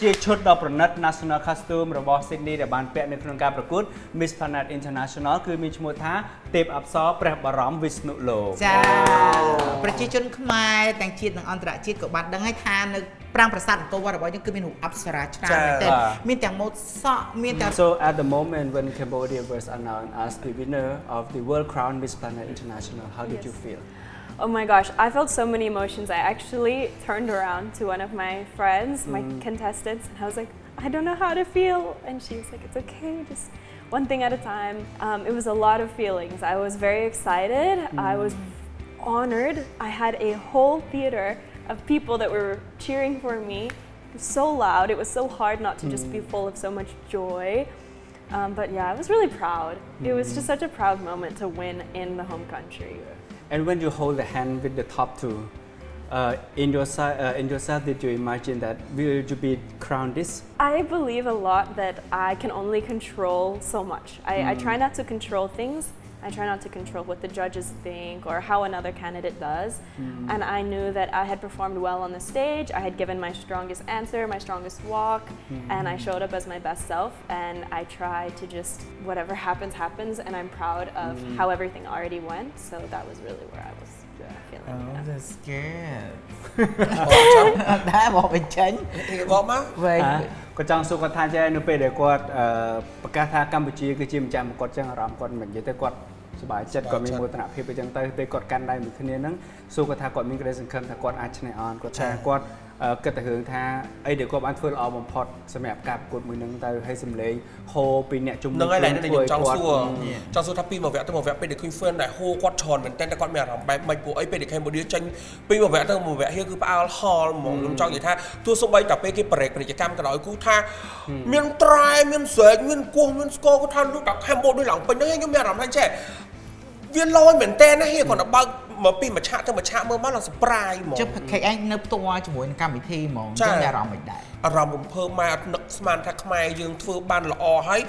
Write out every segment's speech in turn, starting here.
ជាឈុតដ៏ប្រណិត National Costume របស់ Sydney ដែលបានពាក់នៅក្នុងការប្រកួត Miss Planet International គឺមានឈ្មោះថាទេពអប្សរព្រះបរមវិស្ណុលោកចាប្រជាជនខ្មែរទាំងជាតិនិងអន្តរជាតិក៏បានដឹងហើយថានៅប្រាង្គប្រាសាទអង្គរវត្តរបស់យើងគឺមានរូបអប្សរាច្រើនមែនទែនមានទាំងម៉ូដសក់មានទាំង So at the moment when Cambodia was announced as the winner of the World Crown Miss Planet International, how did you feel? Oh my gosh, I felt so many emotions. I actually turned around to one of my friends, my contestants, and I was like, I don't know how to feel. And she was like, it's okay, just one thing at a time. It was a lot of feelings. I was very excited. I was honored. I had a whole theater of people that were cheering for me. It was so loud. It was so hard not to just be full of so much joy. But yeah, I was really proud. It was just such a proud moment to win in the home country. And when you hold the hand with the top two, in yourself, did you imagine that will you be crowned this? I believe a lot that I can only control so much. I try not to control things. I try not to control what the judges think or how another candidate does. And I knew that I had performed well on the stage. I had given my strongest answer, my strongest walk, and I showed up as my best self. And I tried to just, whatever happens, happens. And I'm proud of how everything already went. So that was really where I was feeling. Oh, that's good. ដែរបបបញ្ចេញបបមកវិញគាត់ចង់សួរគាត់ថាចេះនៅពេលដែលគាត់ប្រកាសថាកម្ពុជាគឺជាម្ចាស់មកគាត់ចឹងអារម្មណ៍គាត់មិននិយាយទៅគាត់សប្បាយចិត្តគាត់មានមោទនភាពអញ្ចឹងទៅពេលគាត់កាន់ដៃមួយគ្នាហ្នឹងសួរគាត់ថាគាត់មានក្តីសង្ឃឹមថាគាត់អាចឈ្នះអនគាត់ថាគាត់គិតទៅរឿងថាអីដែលគាត់បានធ្វើល្អបំផុតសម្រាប់ការប្រកួតមួយហ្នឹងទៅហើយសម្លេងហូរពីអ្នកជំនាញហ្នឹងហើយខ្ញុំចង់សួរថាពីមួយវគ្គទៅមួយវគ្គពេលដែលឃើញ Fern ដែលហូរគាត់ច្រើនមែនតើគាត់មានអារម្មណ៍បែបម៉េចពួកអីពេលដែល Cambodia ចេញពីមួយវគ្គទៅមួយវគ្គhere គឺផ្អើលហល់ហ្មងខ្ញុំចង់និយាយថាទោះសូម្បីតែពេលគេប្រេកពាណិជ្ជកម្មក៏ដោយគូថាមានត្រែមានស្រែកមានគោះមានស្គរគាត់ថាលោកតា Cambodia ឡើងពេញហ្នឹងខ្ញុំមានអារម្មណ៍ថាចេះវាលយមែនតើណាហៀគាត់ទៅបើកមកពីមួយឆាកទៅមួយឆាកមើលមកឡើង surprise ហ្មងជិះខេកឯងនៅផ្ទាល់ជាមួយនឹងកម្មវិធីហ្មងចឹងអារម្មណ៍មិនដែរអារម្មណ៍រំភើបមកអត់នឹកស្មានថាខ្មែរយើងធ្វើបានល្អហើយ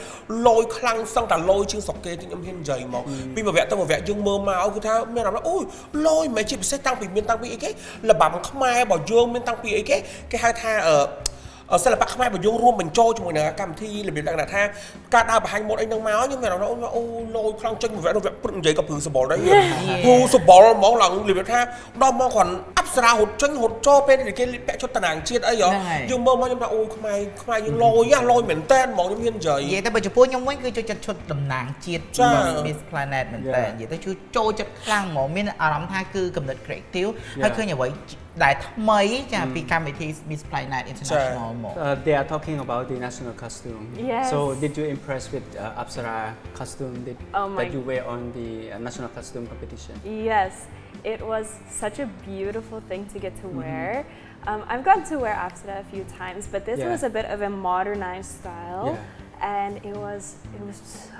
លយខ្លាំងសឹងតែលយជាងស្រុកគេទីខ្ញុំហ៊ាននិយាយមកពីមួយវគ្គទៅមួយវគ្គយើងមើលមកគឺថាមានអារម្មណ៍អូយលយមិនជាពិសេសតាំងពីមានតាំងពីអីគេលបាំខ្មែររបស់យើងមានតាំងពីអីគេហៅថាសិល្បៈខ្មែររបស់យើងរួមបញ្ចូលជាមួយនឹងកម្មវិធីរបៀបដាក់ថាការដើរបង្ហាញម៉ូដអីហ្នឹងមកខ្ញុំមានអារម្មណ៍អូលយខ្លាំងចេញមួយវគ្គព្រឹកនិយាយក៏ព្រឺសបល់ដែរព្រឺសបល់ហ្មងឡើងរបៀបថាដល់មកគ្រាន់អប្សរាហត់ចេញហត់ចូលពេលគេពាក់ឈុតតំណាងជាតិអីយើងមើលមកខ្ញុំថាអូខ្មែរយើងលយមែនតើហ្មងខ្ញុំហ៊ាននិយាយតែបើចំពោះខ្ញុំវិញគឺចូលចិត្តឈុតតំណាងជាតិ Miss Planet មែនតើនិយាយទៅចូលចិត្តខ្លាំងហ្មងមានអារម្មណ៍ថាគឺកំណត់ creative ហើយឃើញអ្វីដែលថ្មីចាពីកម្មវិធី Miss Planet International they are talking about the national costume. Yes. So did you impress with Apsara costume that you wear on the national costume competition? Yes, it was such a beautiful thing to get to wear. I've gotten to wear Apsara a few times, but this was a bit of a modernized style. And it was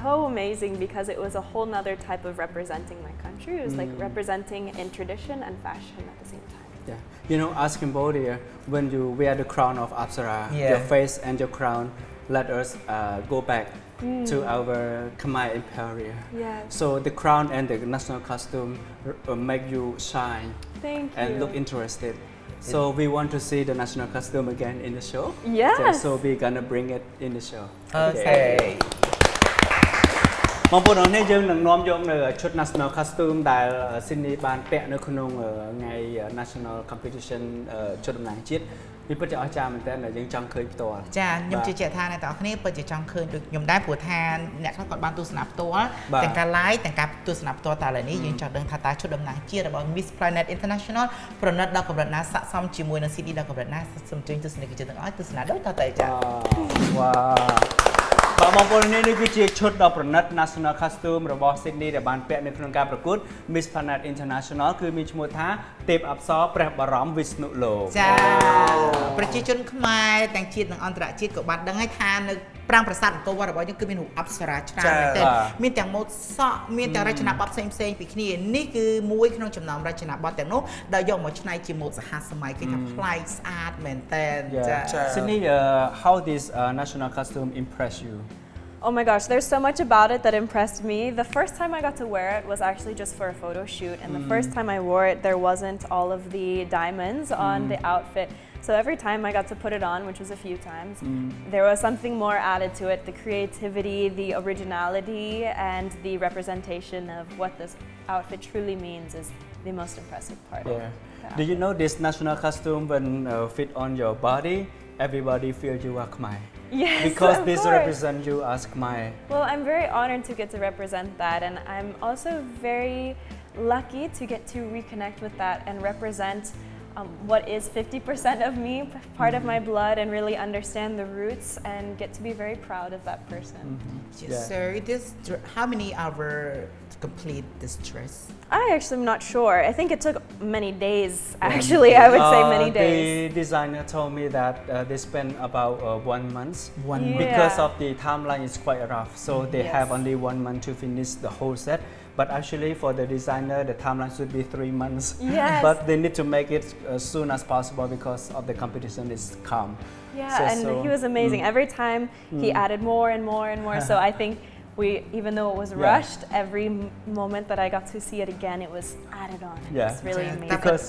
so amazing because it was a whole nother type of representing my country. It was like representing in tradition and fashion at the same time. Yeah, you know, as Cambodia, when you wear the crown of Apsara, your face and your crown let us go back to our Khmer Empire. Yes. So the crown and the national costume make you shine and look interested. So we want to see the national costume again in the show. Yes. So we're gonna bring it in the show. Okay. បងប្អូនអរគុណយើងនឹងនាំយកនៅឈុត National Costume ដែល Sydney បានពាក់នៅក្នុងថ្ងៃ National Competition ឈុតតំណាងជាតិវាពិតជាអស្ចារ្យមែនតើយើងចង់ឃើញផ្ទាល់ចាខ្ញុំជឿជាក់ថាអ្នកទាំងអស់គ្នាពិតជាចង់ឃើញដូចខ្ញុំដែរព្រោះថាអ្នកខ្លះគាត់បានទស្សនាផ្ទាល់ទាំងការ live ទាំងការទស្សនាផ្ទាល់តែឥឡូវនេះយើងចង់ដឹងថាតើឈុតតំណាងជាតិរបស់ Miss Planet International ប្រណិតដល់កម្រិតណាស័ក្តិសមជាមួយនឹង CD ដល់កម្រិតណាសូមអញ្ជើញទស្សនិកជនទាំងអស់ទស្សនាដូចតទៅចាវ៉ាបងប្អូននេះគឺជាឈុតដ៏ប្រណិត National Costume របស់ Sydney ដែលបានពាក់នៅក្នុងការប្រកួត Miss Planet International គឺមានឈ្មោះថាទេពអប្សរព្រះបរមវិស្ណុលោកចាប្រជាជនខ្មែរទាំងជាតិនិងអន្តរជាតិក៏បានដឹងហើយថានៅប្រាង្គប្រាសាទអង្គរវត្តរបស់យើងគឺមានរូបអប្សរាច្រើនមែនទែនមានទាំងម៉ូដសក់មានទាំងរចនាបថផ្សេងពីគ្នានេះគឺមួយក្នុងចំណោមរចនាបថទាំងនោះដែលយកមកច្នៃជាម៉ូដសហសម័យគេថាប្លែកស្អាតមែនទែនចា Sydney how this national costume impress you Oh my gosh, there's so much about it that impressed me. The first time I got to wear it was actually just for a photo shoot, and the first time I wore it, there wasn't all of the diamonds on the outfit. So every time I got to put it on, which was a few times, there was something more added to it. The creativity, the originality, and the representation of what this outfit truly means is the most impressive part. Yeah. Do you know this national costume when fit on your body, everybody feels you are Khmer? Yes, Because of this course. represents you as Khmer. Well, I'm very honored to get to represent that, and I'm also very lucky to get to reconnect with that and represent what is 50% of me, part of my blood, and really understand the roots and get to be very proud of that person. Yes, so how many hours to complete this dress? I actually am not sure. I think it took many days, actually. I would say many days. The designer told me that they spent about 1 month. One Yeah. Because of the timeline is quite rough, so they Yes. have only 1 month to finish the whole set. But actually for the designer, the timeline should be 3 months. Yes. But they need to make it as soon as possible because of the competition is come. Yeah, and he was amazing. Every time he added more and more and more. So I think even though it was rushed, every moment that I got to see it again, it was added on. Yeah. It's really amazing. Because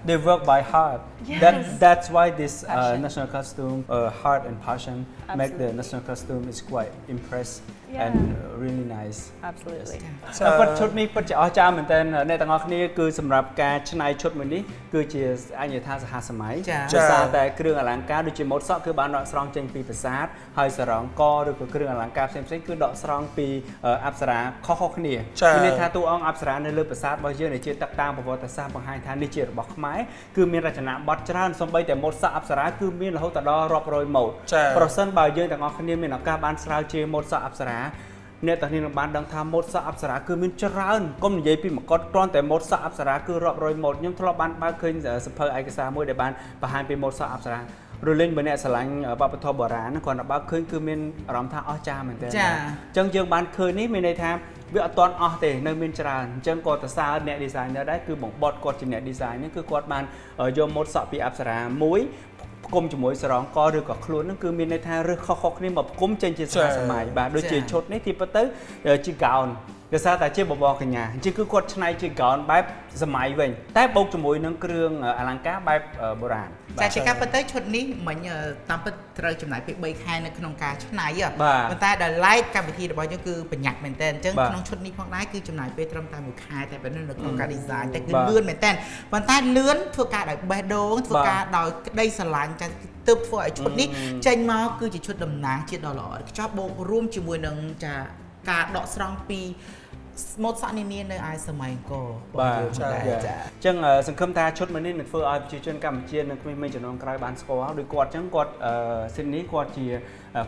they work by heart. Yes. That's why this Passion. national costume, heart and passion, make the Absolutely. national costume is quite impressed Yeah. and really nice. Absolutely. គាត់ឈុតនេះពិតជាអស្ចារ្យមែនទែនអ្នកទាំងអស់គ្នាគឺសម្រាប់ការច្នៃឈុតមួយនេះគឺជាអញ្ញថាសហសម័យ ចា៎ ដោយសារតែគ្រឿងអលង្ការដូចជាម៉ូដសក់គឺបានដកស្រង់ចេញពីប្រាសាទហើយសរងកឬក៏គ្រឿងអលង្ការផ្សេងៗគឺដកស្រង់ពីអប្សរាខុសៗគ្នា ចា៎ មានន័យថាតួអង្គអប្សរានៅលើប្រាសាទរបស់យើងដែលជាទឹកតាមប្រវត្តិសាស្ត្របង្ហាញថានេះជារបស់ខ្មែរគឺមានរចនាបថច្រើនសូម្បីតែម៉ូដសក់អប្សរាគឺមានរហូតដល់រាប់រយម៉ូដ ចា៎ ប្រសិនបើយើងទាំងអស់គ្នាមានឱកាសបានស្រាវជ្រាវម៉ូដសក់អប្សរាអ្នកទាំងនេះនឹងបានដឹងថាម៉ូដសក់អប្សរាគឺមានច្រើនកុំនិយាយពីមកុដគ្រាន់តែម៉ូដសក់អប្សរាគឺរាប់រយម៉ូដខ្ញុំធ្លាប់បានបើកឃើញសភៅឯកសារមួយដែលបានបង្ហាញពីម៉ូដសក់អប្សរារលេងបើអ្នកស្រឡាញ់វប្បធម៌បុរាណគាត់បើកឃើញគឺមានអារម្មណ៍ថាអស្ចារ្យមែនទែន ចា៎ អញ្ចឹងយើងបានឃើញនេះមានន័យថាវាអត់ទាន់អស់ទេនៅមានច្រើនអញ្ចឹងគាត់ទៅសារអ្នក designer ដែរគឺបងបតគាត់ជាអ្នក design ហ្នឹងគឺគាត់បានយកម៉ូដសក់ពីអប្សរាមួយផ្គុំជាមួយសរងកឬក៏ខ្លួនហ្នឹងគឺមានន័យថារើសខុសៗគ្នាមកផ្គុំចេញជាសហសម័យបាទដូចជាឈុតនេះទីពិតទៅជាកោនដោយសារតែជាបបរកញ្ញាអញ្ចឹងគឺគាត់ច្នៃជាកោនបែបសម័យវិញតែបូកជាមួយនឹងគ្រឿងអលង្ការបែបបុរាណ ចាជាការពិតទៅឈុតនេះមិញតាមពិតត្រូវចំណាយពេល3ខែនៅក្នុងការច្នៃ បាទ ប៉ុន្តែដល់ live កម្មវិធីរបស់យើងគឺប្រញាប់មែនតើអញ្ចឹង បាទ ក្នុងឈុតនេះផងដែរគឺចំណាយពេលត្រឹមតែ1ខែតែប៉ុណ្ណឹងនៅក្នុងការ design តែគឺ បាទ លឿនមែនតើប៉ុន្តែលឿនធ្វើការដោយបេះដូងធ្វើការដោយក្តីស្រឡាញ់ចាទើបធ្វើឲ្យឈុតនេះចេញមកគឺជាឈុតតំណាងជាតិដ៏ល្អខ្ចោះបូករួមជាមួយនឹងចាការដកស្រង់ពីម៉ូដសក់នានានៅឯសម័យអង្គររបស់យើងដែរចា អញ្ចឹងសង្ឃឹមថាឈុតមួយនេះនឹងធ្វើឲ្យប្រជាជនកម្ពុជានិងក្មេងៗជំនាន់ក្រោយបានស្គាល់ដោយគាត់អញ្ចឹងគាត់ស៊ីននេះគាត់ជា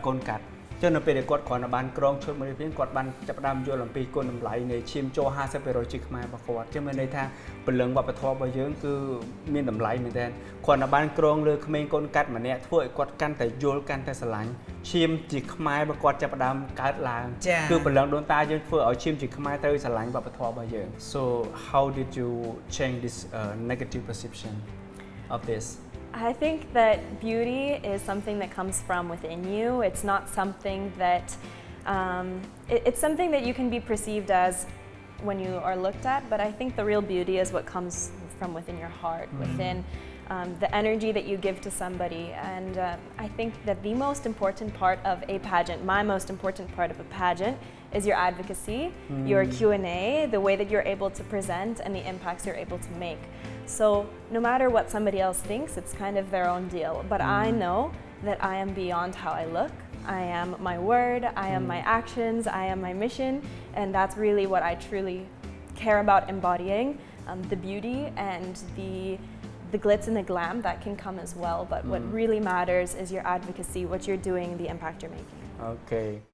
កូនកាត់ចឹងនៅពេលដែលគាត់គ្រាន់តែបានក្រងឈុតមួយនេះវិញគាត់បានចាប់ផ្ដើមយល់អំពីគុណតម្លៃនៃឈាមចូល 50% ជាខ្មែររបស់គាត់ចឹងមានន័យថាពលឹងវប្បធម៌របស់យើងគឺមានតម្លៃមែនទែនគាត់បានក្រងលើក្មេងកូនកាត់ម្នាក់ធ្វើឲ្យគាត់កាន់តែយល់កាន់តែស្រឡាញ់ឈាមជាខ្មែររបស់គាត់ចាប់ផ្ដើមកើតឡើងគឺពលឹងដូនតាយើងធ្វើឲ្យឈាមជាខ្មែរទៅស្រឡាញ់វប្បធម៌របស់យើង So how did you change this negative perception of this I think that beauty is something that comes from within you. It's not something that, it's something that you can be perceived as when you are looked at, but I think the real beauty is what comes from within your heart, within the energy that you give to somebody. And I think that the most important part of a pageant, my most important part of a pageant, is your advocacy, your Q&A, the way that you're able to present and the impacts you're able to make. So no matter what somebody else thinks, it's kind of their own deal. But I know that I am beyond how I look. I am my word, I am my actions, I am my mission, and that's really what I truly care about embodying, the beauty and the glitz and the glam that can come as well. But what really matters is your advocacy, what you're doing, the impact you're making. Okay